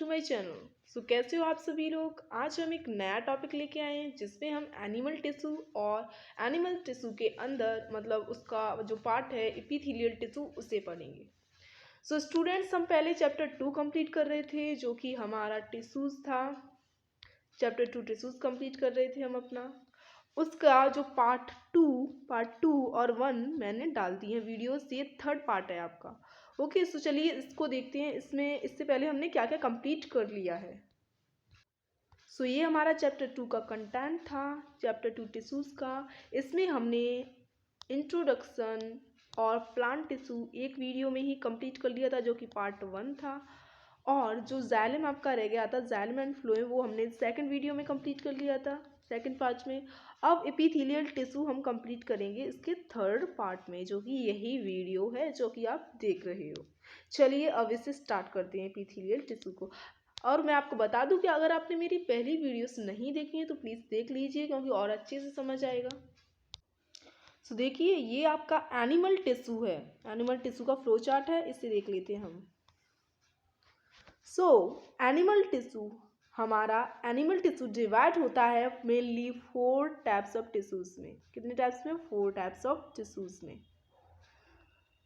To my channel. कैसे हो आप सभी लोग। आज हम एक नया टॉपिक लेके आए हैं जिसमें हम एनिमल टिश्यू और एनिमल टिश्यू के अंदर मतलब उसका जो पार्ट है एपिथेलियल टिश्यू उसे पढ़ेंगे। स्टूडेंट्स, हम पहले चैप्टर 2 कंप्लीट कर रहे थे जो कि हमारा टिश्यूज़ था। चैप्टर 2 टिश्यूज़ कंप्लीट कर रहे थे हम अपना। उसका जो पार्ट टू और 1 मैंने डाल दी है वीडियोस, ये थर्ड पार्ट है आपका। ओके, सो चलिए इसको देखते हैं। इसमें इससे पहले हमने क्या क्या कंप्लीट कर लिया है। ये हमारा चैप्टर 2 का कंटेंट था, चैप्टर 2 टिश्यूज़ का। इसमें हमने इंट्रोडक्शन और प्लांट टिश्यू एक वीडियो में ही कंप्लीट कर लिया था जो कि पार्ट 1 था। और जो जाइलम आपका रह गया था, जाइलम एंड फ्लोएम, वो हमने सेकंड वीडियो में कंप्लीट कर लिया था, सेकंड पार्ट में। अब एपिथेलियल टिश्यू हम कंप्लीट करेंगे इसके थर्ड पार्ट में, जो कि यही वीडियो है जो कि आप देख रहे हो। चलिए अब इसे स्टार्ट करते हैं एपिथेलियल टिश्यू को। और मैं आपको बता दूं कि अगर आपने मेरी पहली वीडियोस नहीं देखी है तो प्लीज़ देख लीजिए, क्योंकि और अच्छे से समझ आएगा। देखिए, ये आपका एनिमल टिश्यू है, एनिमल टिश्यू का फ्लो चार्ट है, इसे देख लेते हैं हम। एनिमल टिश्यू, हमारा एनिमल टिश्यू डिवाइड होता है मेनली 4 टाइप्स ऑफ टिश्यूज़ में। कितने टाइप्स में? 4 टाइप्स ऑफ टिश्यूज़ में।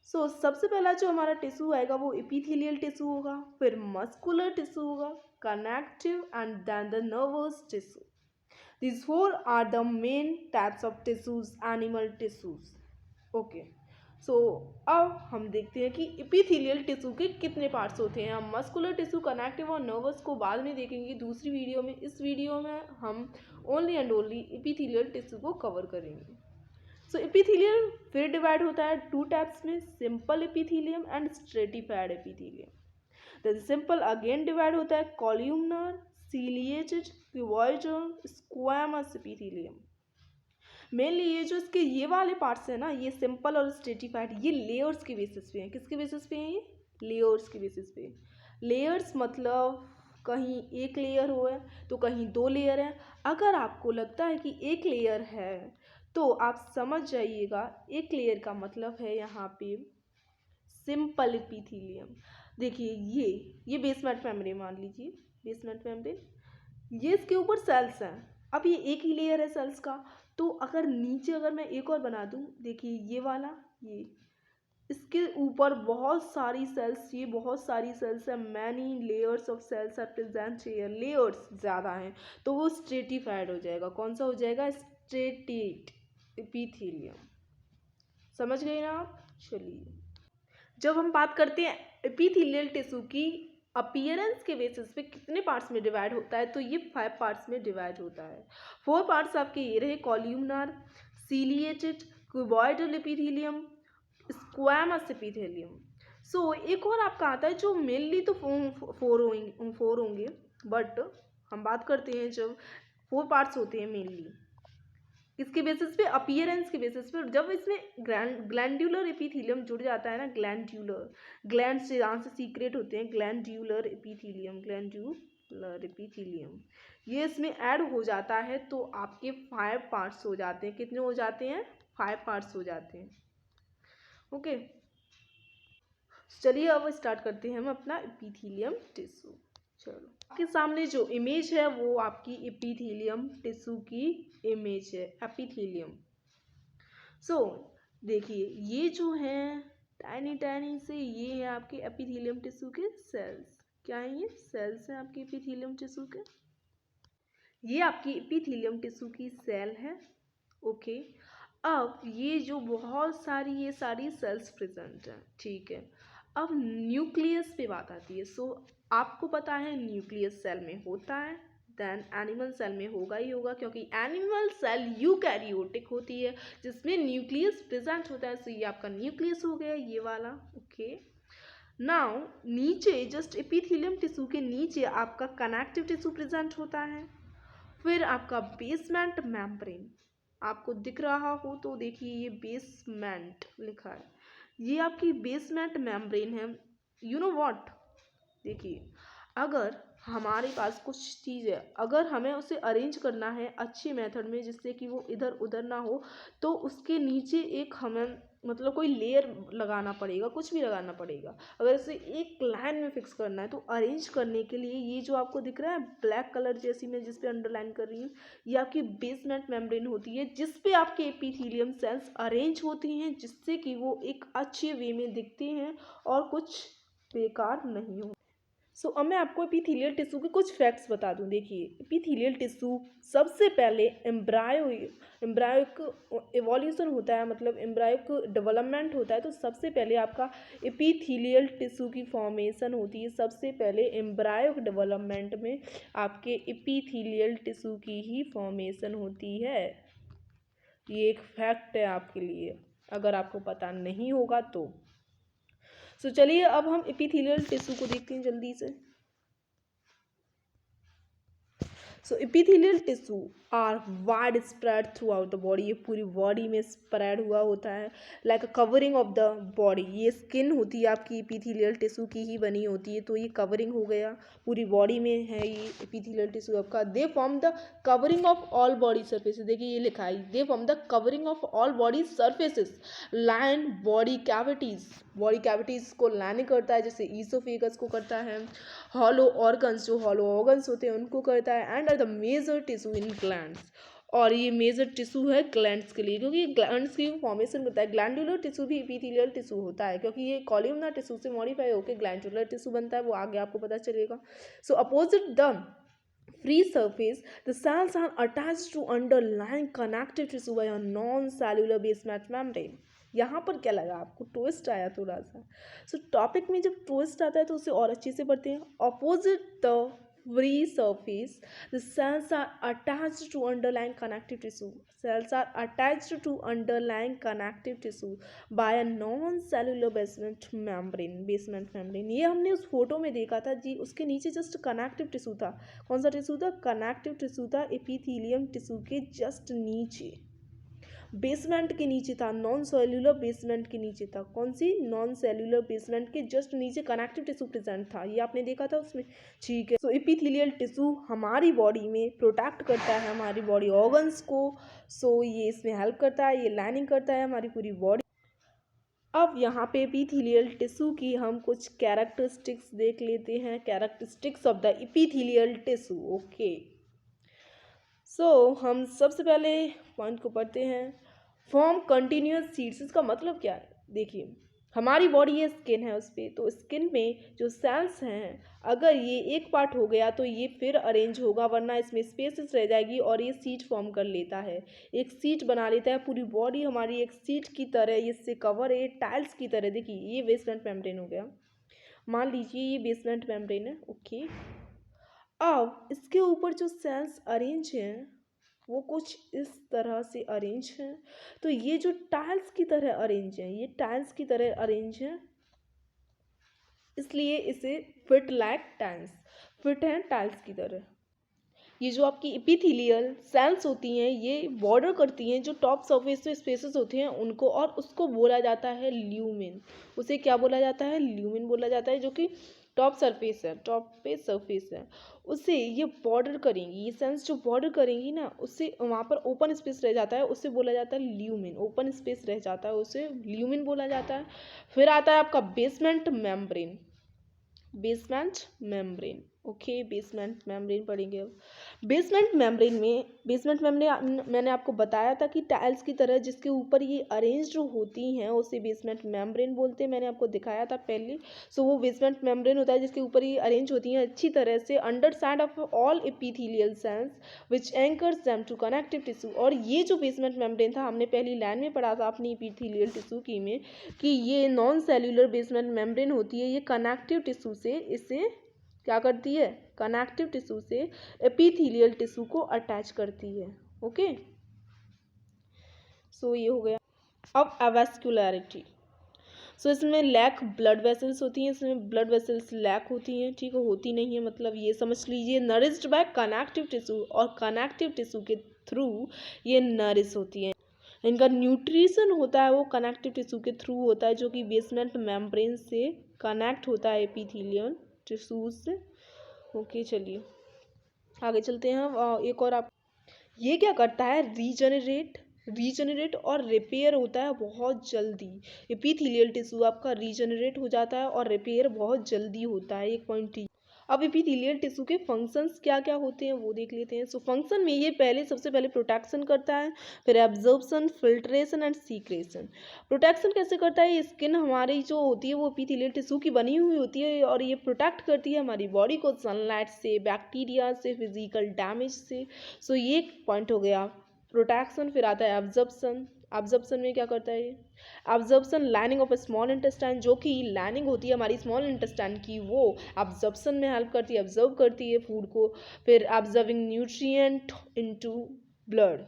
सबसे पहला जो हमारा टिश्यू आएगा वो एपिथेलियल टिश्यू होगा, फिर मस्कुलर टिश्यू होगा, connective and then the nervous tissue. These 4 are the main types of tissues, animal tissues. Okay. अब हम देखते हैं कि एपिथेलियल टिश्यू के कितने पार्ट्स होते हैं। हम मस्कुलर टिश्यू, कनेक्टिव और नर्वस को बाद में देखेंगे दूसरी वीडियो में। इस वीडियो में हम only and only epithelial tissue को कवर करेंगे। एपिथेलियल फिर डिवाइड होता है 2 टाइप्स में, simple epithelium and stratified epithelium. Then simple again divide होता है columnar, ciliated, cuboidal, squamous epithelium. Mainly ये जो इसके ये वाले पार्ट्स हैं ना, ये सिंपल और स्ट्रेटिफाइड, ये लेयर्स के बेसिस पे हैं। किसके बेसिस पे हैं? ये लेयर्स के बेसिस पे। लेयर्स मतलब कहीं एक लेयर हो है तो कहीं 2 लेयर है। अगर आपको लगता है कि एक लेयर है तो आप समझ जाइएगा, एक लेयर का मतलब है यहाँ पे सिंपल एपिथेलियम। देखिए, ये बेसमेंट मेम्ब्रेन मान लीजिए, बेसमेंट मेम्ब्रेन, ये इसके ऊपर सेल्स हैं। अब ये एक ही लेयर है सेल्स का, तो अगर नीचे अगर मैं एक और बना दूं, देखिए ये वाला, ये इसके ऊपर बहुत सारी सेल्स, ये बहुत सारी सेल्स है, many layers of cells are present here, layers ज़्यादा हैं, तो वो स्ट्रेटिफाइड हो जाएगा। कौन सा हो जाएगा? Striated epithelium. समझ गए ना आप? चलिए, जब हम बात करते हैं एपिथेलियल टिश्यू की अपीयरेंस के बेसिस पे कितने पार्ट्स में डिवाइड होता है, तो ये 5 पार्ट्स में डिवाइड होता है। 4 पार्ट्स आपके ये रहे, columnar, ciliated, cuboidal epithelium, squamous epithelium. एक और आपका आता है जो मेनली तो 4 होंगे, बट हम बात करते हैं जब 4 पार्ट्स होते हैं मेनली इसके बेसिस पे, अपीयरेंस के बेसिस पे। जब इसमें ग्लैंडुलर एपिथेलियम जुड़ जाता है ना, ग्लैंड से जहाँ से सीक्रेट होते हैं, ग्लैंडुलर एपिथेलियम, ये इसमें ऐड हो जाता है तो आपके 5 पार्ट्स हो जाते हैं। कितने हो जाते हैं? 5 पार्ट्स हो जाते हैं। ओके, चलिए अब स्टार्ट करते हैं हम अपना एपिथेलियम टिश्यू। चलो, आपके सामने जो इमेज है वो आपकी एपिथेलियम टिश्यू की इमेज है, एपिथेलियम। देखिए, ये जो हैं टाइनी टाइनी से, ये हैं आपके एपिथेलियम टिश्यू के सेल्स। क्या है ये? सेल्स हैं आपके एपिथेलियम टिश्यू के। ये आपकी एपिथेलियम टिश्यू की सेल है। ओके, अब ये जो बहुत सारी ये सारी सेल्स प्रेजेंट हैं, ठीक है। अब न्यूक्लियस पे बात आती है। आपको पता है न्यूक्लियस सेल में होता है, देन एनिमल सेल में होगा ही होगा, क्योंकि एनिमल सेल यूकैरियोटिक होती है जिसमें न्यूक्लियस प्रेजेंट होता है। ये आपका न्यूक्लियस हो गया, ये वाला। ओके, नाउ नीचे जस्ट एपिथेलियम टिश्यू के नीचे आपका कनेक्टिव टिश्यू प्रेजेंट होता है। फिर आपका बेसमेंट मेम्ब्रेन, आपको दिख रहा हो तो देखिए, ये बेसमेंट लिखा है, ये आपकी बेसमेंट मेम्ब्रेन है। यू नो व्हाट, देखिए, अगर हमारे पास कुछ चीज़ है, अगर हमें उसे अरेंज करना है अच्छी मेथड में जिससे कि वो इधर उधर ना हो, तो उसके नीचे एक हमें मतलब कोई लेयर लगाना पड़ेगा, कुछ भी लगाना पड़ेगा। अगर इसे एक लाइन में फिक्स करना है तो अरेंज करने के लिए ये जो आपको दिख रहा है ब्लैक कलर जैसी मैं जिस पे अंडरलाइन कर रही हूँ, ये आपकी बेसमेंट मेम्ब्रेन होती है जिस पे आपके एपिथेलियम सेल्स अरेंज होती हैं, जिससे कि वो एक अच्छे वे में दिखते हैं और कुछ बेकार नहीं हो। अब मैं आपको एपिथेलियल टिश्यू के कुछ फैक्ट्स बता दूं। देखिए, एपिथेलियल टिश्यू सबसे पहले एम्ब्रायोक एवोल्यूशन होता है, मतलब एम्ब्रायोक डेवलपमेंट होता है। तो सबसे पहले आपका एपिथेलियल टिश्यू की फॉर्मेशन होती है। सबसे पहले एम्ब्रायोक डेवलपमेंट में आपके एपिथेलियल टिश्यू की ही फॉर्मेशन होती है। ये एक फैक्ट है आपके लिए, अगर आपको पता नहीं होगा तो। चलिए अब हम एपिथेलियल टिश्यू को देखते हैं जल्दी से। Epithelial tissue are widespread throughout the body. ये पूरी बॉडी में स्प्रेड हुआ होता है, like a covering of the body. ये स्किन होती है आपकी एपिथेलियल टिश्यू की ही बनी होती है, तो ये कवरिंग हो गया, पूरी बॉडी में है ये एपिथेलियल टिश्यू आपका। They form the covering of all body surfaces. देखिए ये लिखा है, they form the covering of all body surfaces line body cavities. Body cavities को लाइनिंग करता है, जैसे ईसोफेगस को करता है, हॉलो ऑर्गन्स, जो हॉलो ऑर्गन्स होते हैं उनको करता है, and are the major tissue in glands. और ये मेजर टिश्यू है ग्लैंड्स के लिए, क्योंकि ग्लैंड्स की फॉर्मेशन करता है। ग्लैंडुलर टिश्यू भी एपिथेलियल टिश्यू होता है, क्योंकि ये कॉलमनार टिश्यू से मॉडिफाई होकर ग्लैंडुलर टिश्यू बनता है, वो आगे आपको पता चलेगा। Opposite the free surface, the cells are attached to underlying connective tissue by a non-cellular basement membrane. यहाँ पर क्या लगा आपको, ट्विस्ट आया थोड़ा सा। टॉपिक में जब ट्विस्ट आता है तो उसे और अच्छे से पढ़ते हैं। Opposite the free surface, the cells are attached to underlying connective tissue. Cells are attached to underlying connective tissue by a non-cellular basement membrane. Basement membrane ये हमने उस फोटो में देखा था जी, उसके नीचे जस्ट कनेक्टिव टिश्यू था। कौन सा टिश्यू था? कनेक्टिव टिश्यू था एपिथेलियम टिश्यू के जस्ट नीचे, बेसमेंट के नीचे था, नॉन सेल्यूलर बेसमेंट के नीचे था। कौन सी? नॉन सेल्यूलर बेसमेंट के जस्ट नीचे कनेक्टिव टिश्यू प्रेजेंट था, ये आपने देखा था उसमें, ठीक है। एपिथेलियल टिश्यू हमारी बॉडी में प्रोटेक्ट करता है हमारी बॉडी ऑर्गन्स को। ये इसमें हेल्प करता है, ये लाइनिंग करता है हमारी पूरी बॉडी। अब यहाँ पे एपिथेलियल टिश्यू की हम कुछ कैरेक्टरिस्टिक्स देख लेते हैं, characteristics of the epithelial tissue. Okay, हम सबसे पहले पॉइंट को पढ़ते हैं। Form continuous seeds. इसका मतलब क्या है? देखिए, हमारी बॉडी ये स्किन है उस पर, तो स्किन में जो सेल्स हैं, अगर ये एक पार्ट हो गया तो ये फिर अरेंज होगा, वरना इसमें स्पेसेस रह जाएगी और ये सीट फॉर्म कर लेता है, एक सीट बना लेता है। पूरी बॉडी हमारी एक सीट की तरह इससे कवर है, टाइल्स की तरह। देखिए ये बेसमेंट मेम्ब्रेन हो गया, मान लीजिए ये बेसमेंट मेम्ब्रेन है। ओके, अब इसके ऊपर जो सेल्स अरेंज हैं वो कुछ इस तरह से अरेंज हैं। तो ये जो टाइल्स की तरह अरेंज हैं, ये टाइल्स की तरह अरेंज हैं, इसलिए इसे फिट लाइक टाइल्स, फिट हैं टाइल्स की तरह। ये जो आपकी एपिथेलियल सेल्स होती हैं, ये बॉर्डर करती हैं जो टॉप सरफेस पे स्पेसेस होते हैं उनको, और उसको बोला जाता है ल्यूमेन। उसे क्या बोला जाता है? ल्यूमेन बोला जाता है, जो कि टॉप सरफेस है, टॉप पे सरफेस है, उसे ये बॉर्डर करेंगी। ये सेल्स जो बॉर्डर करेंगी ना, उससे वहाँ पर ओपन स्पेस रह जाता है, उससे बोला जाता है ल्यूमेन। ओपन स्पेस रह जाता है, उसे ल्यूमेन बोला जाता है। फिर आता है आपका basement membrane. Basement membrane, okay, basement membrane पढ़ेंगे अब। बेसमेंट मेम्ब्रेन मैंने आपको बताया था कि टाइल्स की तरह जिसके ऊपर ये अरेंज होती हैं उसे बेसमेंट मेम्ब्रेन बोलते हैं, मैंने आपको दिखाया था पहले। वो बेसमेंट मेम्ब्रेन होता है जिसके ऊपर ये अरेंज होती हैं अच्छी तरह से, underside of all epithelial cells which anchors them to connective tissue. और ये जो बेसमेंट मेम्ब्रेन था, हमने पहली लाइन में पढ़ा था अपनी एपिथेलियल टिश्यू की में, कि ये नॉन सेल्यूलर बेसमेंट मेम्ब्रेन होती है, ये कनेक्टिव टिश्यू से इसे क्या करती है? कनेक्टिव टिश्यू से एपिथेलियल टिश्यू को अटैच करती है। ओके, ये हो गया। अब एवास्कुलरिटी। इसमें लैक ब्लड वेसल्स होती हैं, इसमें ब्लड वेसल्स लैक होती हैं, ठीक है, होती नहीं है, मतलब ये समझ लीजिए। नरिश्ड बाय कनेक्टिव टिश्यू, और कनेक्टिव टिश्यू के थ्रू ये नरिश होती हैं। इनका न्यूट्रिशन होता है वो कनेक्टिव टिश्यू के थ्रू होता है, जो कि बेसमेंट मेम्ब्रेन से कनेक्ट होता है एपिथेलियल टिश्यूज से। ओके, चलिए आगे चलते हैं हम। एक और आप, ये क्या करता है? रीजनरेट रीजनरेट और रिपेयर होता है बहुत जल्दी। एपिथेलियल टिश्यू आपका रीजनरेट हो जाता है और रिपेयर बहुत जल्दी होता है, एक पॉइंट। अब एपिथेलियल टिश्यू के फंक्शंस क्या क्या होते हैं वो देख लेते हैं। सो फंक्शन में ये सबसे पहले प्रोटेक्शन करता है, फिर absorption, filtration and secretion. Protection कैसे करता है? स्किन हमारी जो होती है वो एपिथेलियल टिश्यू की बनी हुई होती है और ये प्रोटेक्ट करती है हमारी बॉडी को सनलाइट से, बैक्टीरिया से, फिजिकल डैमेज से। सो ये एक पॉइंट हो गया प्रोटेक्शन। फिर आता है एब्जॉर्प्शन। एब्जॉर्प्शन में क्या करता है ये? Absorption lining of small intestine, जो कि लाइनिंग होती है हमारी स्मॉल इंटेस्टाइन की, वो एब्जॉर्प्शन में हेल्प करती है, एब्जॉर्ब करती है फूड को। फिर absorbing nutrient into blood.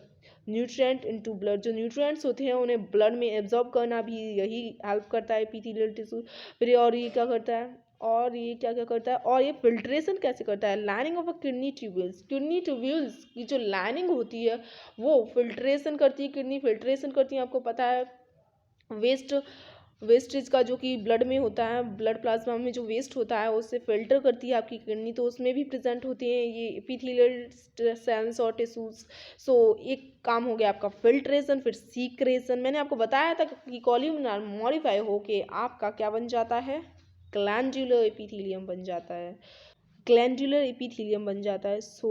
Nutrient into blood, जो न्यूट्रिएंट्स होते हैं उन्हें ब्लड में एब्जॉर्ब करना भी यही हेल्प करता है एपिथेलियल टिश्यू। फिर और ये क्या करता है? और ये क्या क्या करता है? और ये फिल्ट्रेशन कैसे करता है? Lining of a kidney tubules, kidney tubules की जो लाइनिंग होती है वो फिल्ट्रेशन करती है, किडनी फिल्ट्रेशन करती है। आपको पता है वेस्टेज का जो कि ब्लड में होता है, ब्लड प्लाज्मा में जो वेस्ट होता है उससे फिल्टर करती है आपकी किडनी, तो उसमें भी प्रेजेंट होते हैं ये एपिथेलियल सेल्स और टिश्यूज। सो एक काम हो गया आपका फिल्ट्रेशन। फिर सीक्रेशन, मैंने आपको बताया था कि कॉल्यूमिनर मॉडिफाई होके आपका क्या बन जाता है? ग्लैंडुलर एपिथेलियम बन जाता है, ग्लैंडुलर एपिथेलियम बन जाता है। सो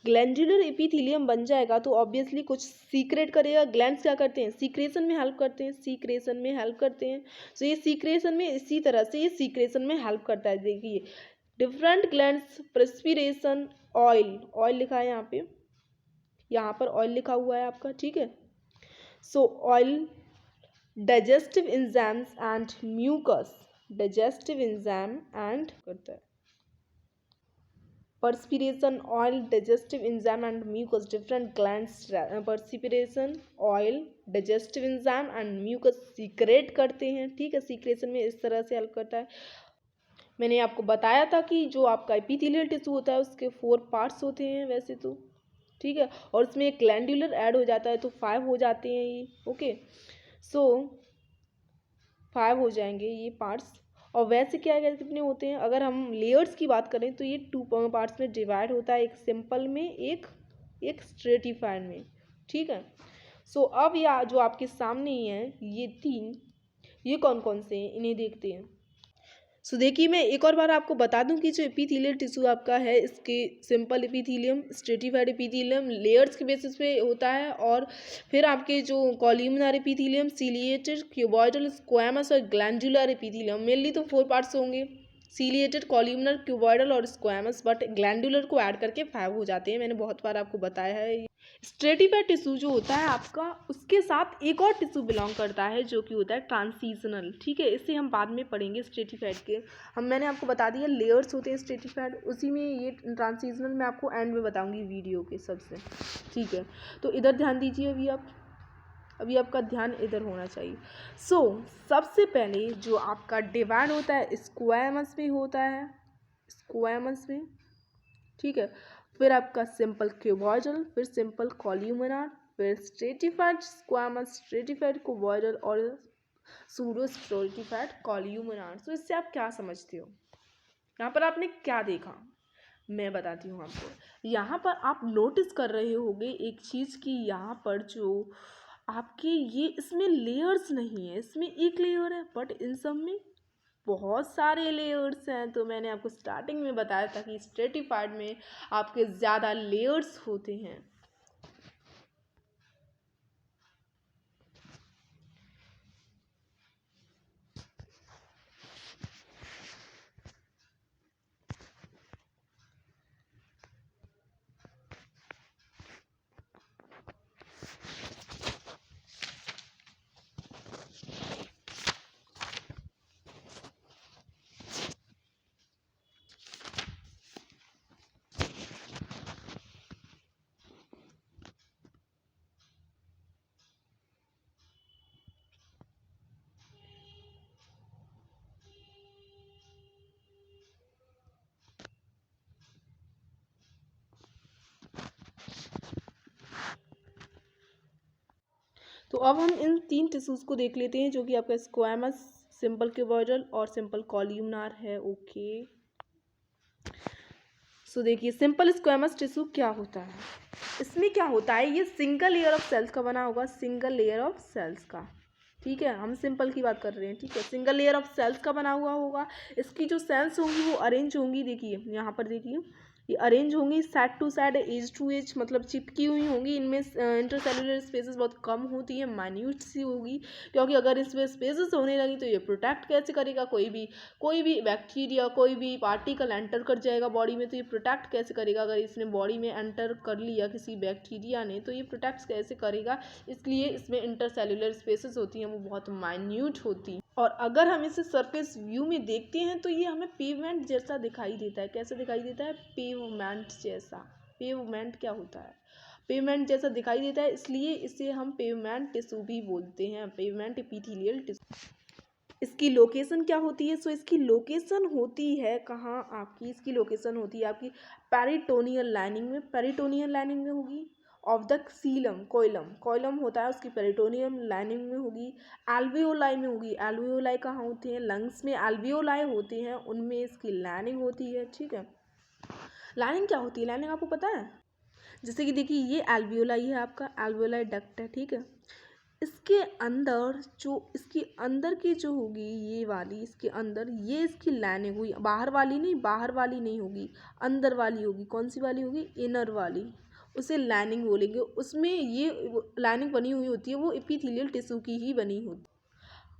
ग्लैंडुलर एपिथेलियम बन जाएगा तो ऑब्वियसली कुछ सीक्रेट करेगा। ग्लैंड्स क्या करते हैं? सीक्रेशन में हेल्प करते हैं, सीक्रेशन में हेल्प करते हैं। सो ये सीक्रेशन में इसी तरह से ये सीक्रेशन में हेल्प करता है। देखिए डिफरेंट ग्लैंड्स प्रेस्पिरेशन, ऑयल, ऑयल लिखा है यहाँ पर ऑयल लिखा हुआ है आपका, ठीक है। So oil, digestive enzymes and mucus, digestive enzyme and करता है perspiration, oil, digestive enzyme and mucus, different glands perspiration, oil, digestive enzyme and mucus secret करते हैं, ठीक है। सीक्रेशन में इस तरह से हेल्प करता है। मैंने आपको बताया था कि जो आपका एपिथेलियल टिश्यू होता है उसके 4 पार्ट्स होते हैं वैसे तो, ठीक है, और उसमें एक ग्लैंडुलर ऐड हो जाता है तो 5 हो जाते हैं ये, ओके। सो 5 हो जाएंगे ये पार्ट्स। और वैसे क्या है कितने होते हैं? अगर हम लेयर्स की बात करें तो ये 2 पार्ट्स में डिवाइड होता है, एक सिंपल में, एक स्ट्रेटिफाइड में, ठीक है। सो अब या जो आपके सामने ही है ये 3, ये कौन कौन से हैं इन्हें देखते हैं। सो देखिए मैं एक और बार आपको बता दूं कि जो एपिथेलियल टिश्यू आपका है इसके simple epithelium, stratified epithelium layers के बेसिस पे होता है, और फिर आपके जो columnar epithelium, ciliated, cuboidal, squamous और ग्लैंडुलर एपिथेलियम, मेनली तो 4 पार्ट्स होंगे, सीलिएटेड, कॉल्यूमिनर, क्यूबॉइडल और स्क्वैमस, बट ग्लैंडुलर को ऐड करके 5 हो जाते हैं, मैंने बहुत बार आपको बताया है। स्ट्रेटिफाइड टिश्यू जो होता है आपका उसके साथ एक और टिश्यू बिलोंग करता है जो कि होता है ट्रांसिशनल, ठीक है, इसे हम बाद में पढ़ेंगे। स्ट्रेटिफाइड के मैंने आपको बता दिया लेयर्स होते हैं स्ट्रेटिफाइड, उसी में ये ट्रांसिशनल मैं आपको एंड में बताऊंगी वीडियो के सबसे, ठीक है। तो इधर ध्यान दीजिए, अभी आपका ध्यान इधर होना चाहिए। सो सबसे पहले जो आपका डिवाइड होता है स्क्वैमस में होता है, स्क्वैमस में, ठीक है। फिर आपका सिंपल क्यूबॉइडल, फिर सिंपल कॉल्यूमिनर, फिर स्ट्रेटिफाइड स्क्वैमस, स्ट्रेटिफाइड क्यूबॉइडल और सूडो स्ट्रेटिफाइड कॉल्यूमिनर। तो इससे आप क्या समझते हो? यहाँ पर आपने क्या देखा मैं बताती हूँ आपको। यहाँ पर आप नोटिस कर रहे होंगे एक चीज़ कि यहाँ पर जो आपके ये इसमें लेयर्स नहीं है, इसमें एक लेयर है, बट इन सब में बहुत सारे लेयर्स हैं। तो मैंने आपको स्टार्टिंग में बताया था कि स्ट्रेटिफाइड में आपके ज़्यादा लेयर्स होते हैं। तो अब हम इन 3 टिश्यूज़ को देख लेते हैं जो कि आपका स्क्वैमस, सिंपल क्यूबॉइडल और सिंपल कॉल्यूमिनर है, ओके। सो देखिए सिंपल स्क्वैमस टिश्यू क्या होता है। इसमें क्या होता है, ये सिंगल लेयर ऑफ सेल्स का बना होगा, सिंगल लेयर ऑफ सेल्स का, ठीक है, हम सिंपल की बात कर रहे हैं, ठीक है, सिंगल लेयर ऑफ सेल्स का बना हुआ होगा। इसकी जो सेल्स होंगी वो अरेंज होंगी, देखिए यहाँ पर देखिए ये अरेंज होंगी side to side, edge to edge, मतलब चिपकी हुई होंगी। इनमें इंटरसेलुलर स्पेसेस बहुत कम होती है, माइन्यूट सी होगी, क्योंकि अगर इसमें स्पेसेस होने लगी तो ये प्रोटेक्ट कैसे करेगा, कोई भी बैक्टीरिया, कोई भी पार्टिकल एंटर कर जाएगा बॉडी में, तो ये प्रोटेक्ट कैसे करेगा। अगर इसने बॉडी में एंटर कर लिया किसी बैक्टीरिया ने, तो ये प्रोटेक्ट कैसे करेगा, इसलिए इसमें इंटरसेलुलर स्पेसेस होती हैं वो बहुत माइन्यूट होती हैं। और अगर हम इसे सरफेस व्यू में देखते हैं तो ये हमें पेवमेंट जैसा दिखाई देता है। कैसे दिखाई देता है, पेवमेंट जैसा। पेवमेंट क्या होता है, पेवमेंट जैसा दिखाई देता है, इसलिए इसे हम पेवमेंट टिश्यू भी बोलते हैं, पेवमेंट एपिथेलियल टिश्यू। इसकी लोकेशन क्या होती है, सो इसकी लोकेशन होती है कहाँ आपकी, इसकी लोकेशन होती है आपकी पेरिटोनियल लाइनिंग में, पेरिटोनियल लाइनिंग में होगी ऑफ द सीलम, कोइलम होता है उसकी पेरिटोनियम लाइनिंग में होगी, एल्वियोलाई में होगी। एल्वियोलाई कहाँ होते हैं, लंग्स में एल्वियोलाई होते हैं, उनमें इसकी लाइनिंग होती है, ठीक है। लाइनिंग क्या होती है, लाइनिंग आपको पता है, जैसे कि देखिए ये एल्वियोलाई है आपका, एल्वियोलाई डक्ट है, ठीक है। इसके अंदर जो इसकी अंदर की जो होगी ये वाली, इसके अंदर ये इसकी लाइनिंग हुई, बाहर वाली नहीं होगी, अंदर वाली होगी। कौन सी वाली होगी, इनर वाली, उसे लाइनिंग बोलेंगे। उसमें ये लाइनिंग बनी हुई होती है वो एपिथेलियल टिश्यू की ही बनी होती है।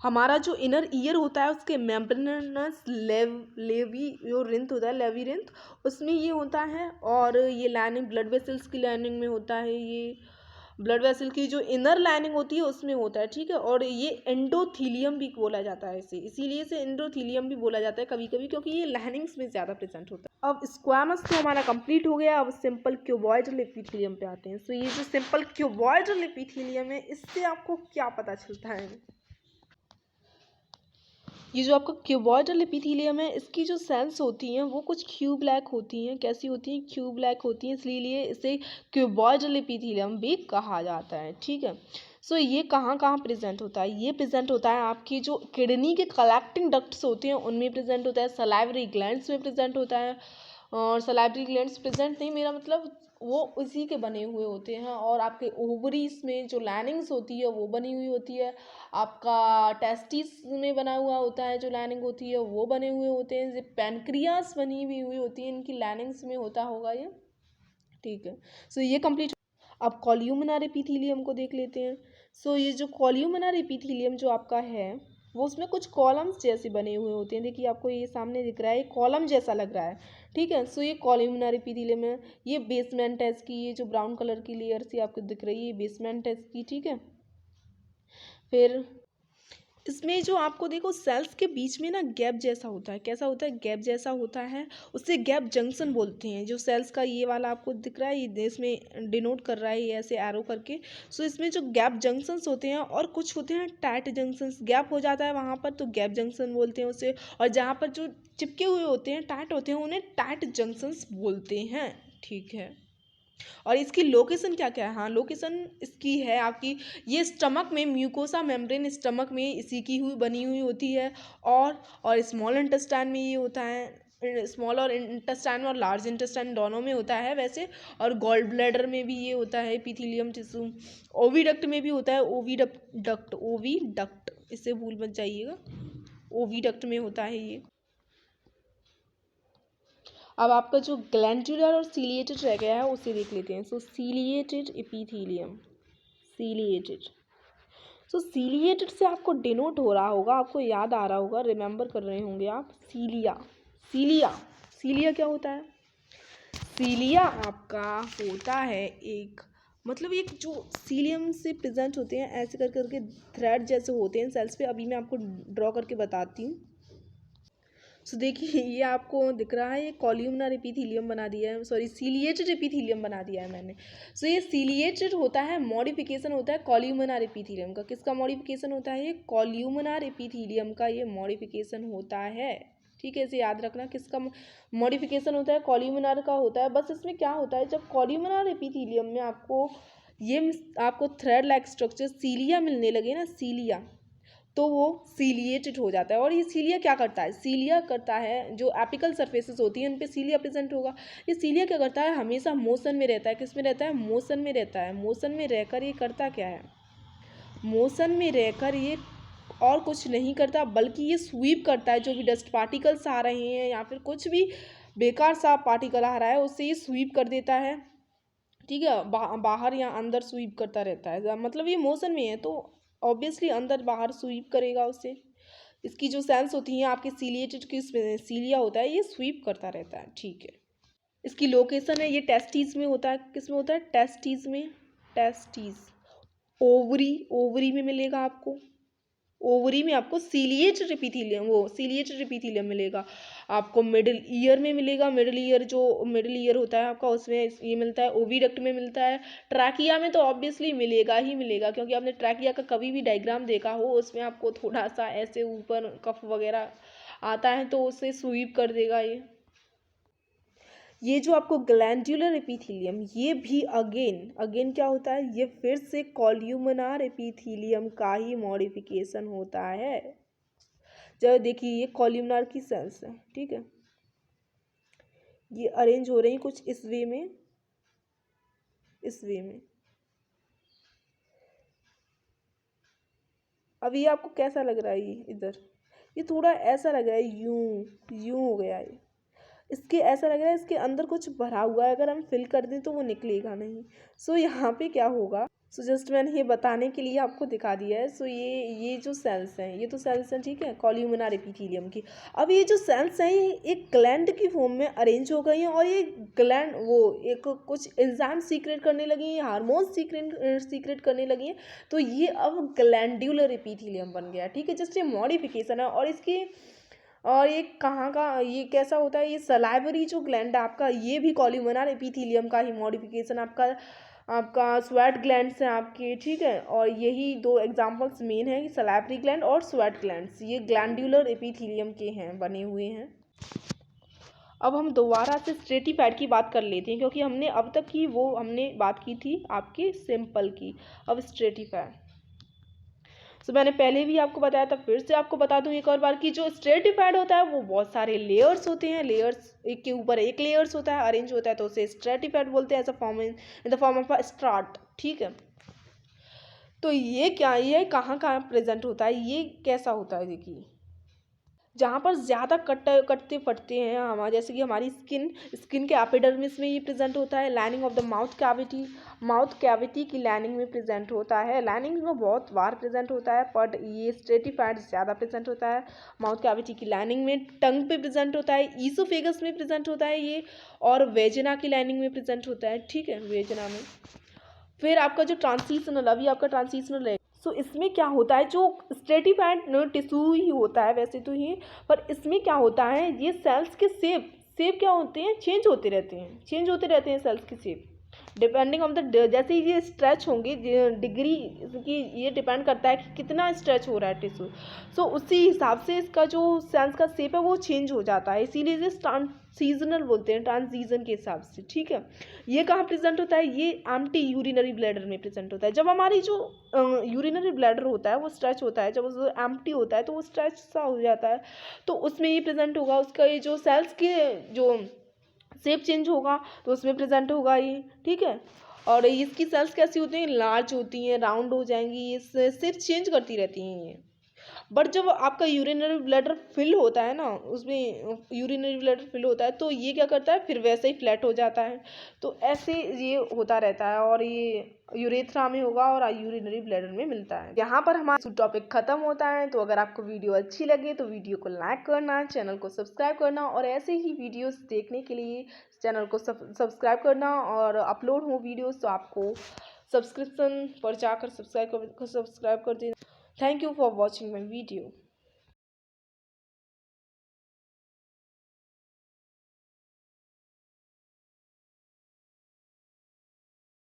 हमारा जो इनर ईयर होता है उसके मेम्ब्रेनस लेवी जो रिंथ होता है, लेविरिंथ, उसमें ये होता है। और ये लाइनिंग ब्लड वेसल्स की लाइनिंग में होता है, ये ब्लड वेसल की जो इनर लाइनिंग होती है उसमें होता है, ठीक है। और ये एंडोथीलियम भी बोला जाता है इसे, इसीलिए इसे एंडोथीलियम भी बोला जाता है कभी कभी, क्योंकि ये लाइनिंग्स में ज़्यादा प्रेजेंट होता है। अब स्क्वामस तो हमारा कंप्लीट हो गया, अब सिंपल क्यूबॉइडल एपिथेलियम पे आते हैं। सो ये जो सिंपल क्यूबॉइडल एपिथेलियम है, इससे आपको क्या पता चलता है, ये जो आपका क्यूबॉइडल एपिथेलियम है, इसकी जो सेल्स होती हैं वो कुछ क्यूब लाइक होती हैं। कैसी होती हैं, क्यूब लाइक होती हैं, इसलिए इसे क्यूबॉइडल एपिथेलियम भी कहा जाता है, ठीक है। सो ये कहाँ कहाँ प्रेजेंट होता है, ये प्रेजेंट होता है आपकी जो किडनी के कलेक्टिंग डक्ट्स होते हैं उनमें प्रेजेंट होता है, सलाइवरी ग्लैंड्स में प्रेजेंट होता है। और सलाइवरी ग्लैंड्स प्रेजेंट नहीं, मेरा मतलब वो उसी के बने हुए होते हैं। और आपके ओवरीज में जो लाइनिंग्स होती है वो बनी हुई होती है, आपका टेस्टिस में बना हुआ होता है जो लाइनिंग होती है वो बने हुए होते हैं, जो पैनक्रियास बनी हुई होती है इनकी लाइनिंग्स में होता होगा ये, ठीक है। सो ये कंप्लीट। अब कॉल्यूमिनर एपिथेलियम को देख लेते हैं। सो ये जो कॉल्यूमिनर एपिथेलियम जो आपका है वो उसमें कुछ कॉलम्स जैसे बने हुए होते हैं, देखिए आपको ये सामने दिख रहा है, कॉलम जैसा लग रहा है, ठीक है। सो ये कॉल्यूमिनर एपिथेलियम है, ये बेसमेंट है इसकी, ये जो ब्राउन कलर की लेयर सी आपको दिख रही है ये बेसमेंट है इसकी, ठीक है। फिर इसमें जो आपको देखो सेल्स के बीच में ना गैप जैसा होता है, कैसा होता है, गैप जैसा होता है, उससे गैप जंक्शन बोलते हैं। जो सेल्स का ये वाला आपको दिख रहा है, ये इसमें डिनोट कर रहा है ये ऐसे एरो करके। सो इसमें जो गैप जंक्शंस होते हैं और कुछ होते हैं टाइट जंक्शंस, गैप हो जाता है वहाँ पर तो गैप जंक्शन बोलते हैं उसे, और जहाँ पर जो चिपके हुए होते हैं, टाइट होते हैं, उन्हें टाइट जंक्शंस बोलते हैं, ठीक है। और इसकी लोकेशन क्या क्या है, हाँ लोकेशन इसकी है आपकी, ये स्टमक में म्यूकोसा मेम्ब्रेन स्टमक में इसी की हुई बनी हुई होती है। और स्मॉल इंटेस्टाइन में ये होता है, स्मॉल और इंटेस्टाइन और लार्ज इंटेस्टाइन दोनों में होता है वैसे। और गॉल ब्लैडर में भी ये होता है एपिथेलियम टिश्यू, ओविडक्ट में भी होता है, ओविडक्ट इससे भूल मत जाइएगा, ओविडक्ट में होता है ये। अब आपका जो ग्लैंडुलर और सीलिएटेड रह गया है उसे देख लेते हैं। सो सीलिएटेड एपिथेलियम, सीलिएटेड, सो सीलिएटेड से आपको डिनोट हो रहा होगा, आपको याद आ रहा होगा, रिमेंबर कर रहे होंगे आप, सीलिया, सीलिया, सीलिया क्या होता है, सीलिया आपका होता है एक, मतलब एक जो सीलियम से प्रेजेंट होते हैं ऐसे कर करके थ्रेड जैसे होते हैं सेल्स पे, अभी मैं आपको ड्रॉ करके बताती हूँ। सो देखिए ये आपको दिख रहा है, ये कॉल्यूमनर एपिथेलियम बना दिया है, सॉरी सीलिएटेड एपिथेलियम बना दिया है मैंने। सो ये सीलिएटेड होता है, मॉडिफिकेशन होता है कॉल्यूमनर एपिथेलियम का। किसका मॉडिफिकेशन होता है, ये कॉल्यूमनर एपिथेलियम का ये मॉडिफिकेशन होता है, ठीक है। इसे याद रखना, किसका मॉडिफिकेशन होता है, कॉल्यूमनर का होता है। बस इसमें क्या होता है, जब कॉल्यूमनर एपिथेलियम में आपको थ्रेड लाइक स्ट्रक्चर सीलिया मिलने लगे ना, सीलिया, तो वो सीलिएटेड हो जाता है। और ये सीलिया क्या करता है, सीलिया करता है जो एपिकल सरफेसेस होती हैं उन पे सीलिया प्रेजेंट होगा। ये सीलिया क्या करता है, हमेशा मोशन में रहता है। किस में रहता है, मोशन में रहता है। मोशन में रहकर ये करता क्या है, मोशन में रहकर ये और कुछ नहीं करता बल्कि ये स्वीप करता है। जो भी डस्ट पार्टिकल्स आ रहे हैं या फिर कुछ भी बेकार सा पार्टिकल आ रहा है उससे ये स्वीप कर देता है, ठीक है। बाहर या अंदर स्वीप करता रहता है। मतलब ये मोशन में है तो ऑब्वियसली अंदर बाहर स्वीप करेगा उससे। इसकी जो सेल्स होती हैं आपके सीलिएटेड की सीलिया होता है, ये स्वीप करता रहता है, ठीक है। इसकी लोकेशन है, ये टेस्टीज में होता है। किस में होता है, टेस्टीज में। टेस्टीज, ओवरी, ओवरी में मिलेगा आपको। ओवरी में आपको सीलिएटेड एपिथेलियम, वो सीलिएटेड एपिथेलियम मिलेगा आपको। मिडिल ईयर में मिलेगा। मिडिल ईयर, जो मिडिल ईयर होता है आपका, उसमें ये मिलता है। ओविडक्ट में मिलता है। ट्रैकिया में तो ऑब्वियसली मिलेगा ही मिलेगा, क्योंकि आपने ट्रैकिया का कभी भी डायग्राम देखा हो उसमें आपको थोड़ा सा ऐसे ऊपर कफ वगैरह आता है तो उसे स्वीप कर देगा ये जो आपको ग्लैंडुलर एपिथेलियम, ये भी अगेन अगेन क्या होता है, ये फिर से कॉल्यूमिनार एपिथेलियम का ही मॉडिफिकेशन होता है। जब देखिए ये कॉल्यूमिनार की सेल्स है, ठीक है, ये अरेंज हो रही कुछ इस वे में, इस वे में। अब ये आपको कैसा लग रहा है, ये इधर ये थोड़ा ऐसा लग रहा है, यूं यूं हो गया ये। इसके ऐसा लग रहा है इसके अंदर कुछ भरा हुआ है, अगर हम फिल कर दें तो वो निकलेगा नहीं। सो यहाँ पे क्या होगा, सो जस्ट मैंने ये बताने के लिए आपको दिखा दिया है। सो ये जो सेल्स हैं, ये तो सेल्स हैं, ठीक है, कॉल्यूमिनार एपिथेलियम की। अब ये जो सेल्स हैं ये एक ग्लैंड की फॉर्म में अरेंज हो गई हैं और ये ग्लैंड वो एक कुछ एंजाइम सीक्रेट करने लगी हैं, हार्मोन सीक्रेट करने लगी हैं। तो ये अब ग्लैंडुलर एपिथेलियम बन गया, ठीक है। जस्ट ये मॉडिफिकेशन है। और इसकी और ये कहाँ का, ये कैसा होता है, ये सलाइवरी जो ग्लैंड है आपका, ये भी कॉल्यूमिनार एपिथेलियम का ही मॉडिफिकेशन। आपका आपका स्वेट ग्लैंड्स हैं आपके, ठीक है। और यही दो एग्जांपल्स मेन है, सलाइवरी ग्लैंड और स्वेट ग्लैंड्स, ये ग्लैंडुलर एपिथेलियम के हैं, बने हुए हैं। अब हम दोबारा से स्ट्रेटिफाइड की बात कर लेते हैं, क्योंकि हमने अब तक की वो हमने बात की थी आपकी सिंपल की। अब स्ट्रेटिफाइड, तो मैंने पहले भी आपको बताया था, फिर से आपको बता दूं एक और बार कि जो स्ट्रेटिफाइड होता है वो बहुत सारे लेयर्स होते हैं। लेयर्स, एक के ऊपर एक लेयर्स होता है, अरेंज होता है, तो उसे स्ट्रेटिफाइड बोलते हैं, as a form in the form of a strat, ठीक है। तो ये क्या, ये कहाँ कहाँ प्रेजेंट होता है, ये कैसा होता है, देखिए जहाँ पर ज़्यादा कटते फटते हैं हमारे, जैसे कि हमारी स्किन के एपिडर्मिस में ये प्रेजेंट होता है। Lining of the mouth cavity की लाइनिंग में प्रेजेंट होता है। लाइनिंग में बहुत बार प्रेजेंट होता है, बट ये स्ट्रेटिफाइड ज़्यादा प्रेजेंट होता है माउथ कैविटी की लाइनिंग में। टंग पे प्रेजेंट होता है, ईसोफेगस में प्रेजेंट होता है ये, और वेजिना की लाइनिंग में प्रेजेंट होता है, ठीक है, वेजिना में। फिर आपका जो ट्रांसिशनल, अभी आपका ट्रांसिशनल है, सो इसमें क्या होता है, जो स्ट्रेटिफाइड टिश्यू ही होता है वैसे तो ये, पर इसमें क्या होता है, ये सेल्स के शेप क्या होते हैं, चेंज होते रहते हैं सेल्स के शेप डिपेंडिंग ऑन द, जैसे ये स्ट्रेच होंगे डिग्री की, ये डिपेंड करता है कि कितना स्ट्रेच हो रहा है टिश्यू। सो उसी हिसाब से इसका जो सेल्स का शेप है वो चेंज हो जाता है, इसीलिए इसे ट्रांसीजनल बोलते हैं, ट्रांजीजन के हिसाब से, ठीक है। ये कहाँ प्रेजेंट होता है, ये एम्प्टी यूरिनरी ब्लैडर में प्रेजेंट होता है। जब हमारी जो यूरिनरी ब्लैडर होता है वो स्ट्रेच होता है, जब वो एम्प्टी होता है तो वो स्ट्रेच सा हो जाता है, तो उसमें ये प्रेजेंट होगा। उसका ये जो सेल्स के जो शेप चेंज होगा तो उसमें प्रेजेंट होगा ये, ठीक है। और इसकी सेल्स कैसी होती हैं, लार्ज होती हैं, राउंड हो जाएंगी, ये शेप चेंज करती रहती हैं ये। बट जब आपका यूरिनरी ब्लैडर फिल होता है ना, उसमें यूरिनरी ब्लैडर फिल होता है तो ये क्या करता है, फिर वैसे ही फ्लैट हो जाता है। तो ऐसे ये होता रहता है, और ये यूरेथ्रा में होगा और यूरिनरी ब्लैडर में मिलता है। यहाँ पर हमारा टॉपिक खत्म होता है। तो अगर आपको वीडियो अच्छी लगे तो वीडियो को लाइक करना, चैनल को सब्सक्राइब करना, और ऐसे ही वीडियोस देखने के लिए चैनल को सब्सक्राइब करना, और अपलोड हो वीडियोस तो आपको सब्सक्रिप्शन पर जाकर सब्सक्राइब कर देना। Thank you for watching my video.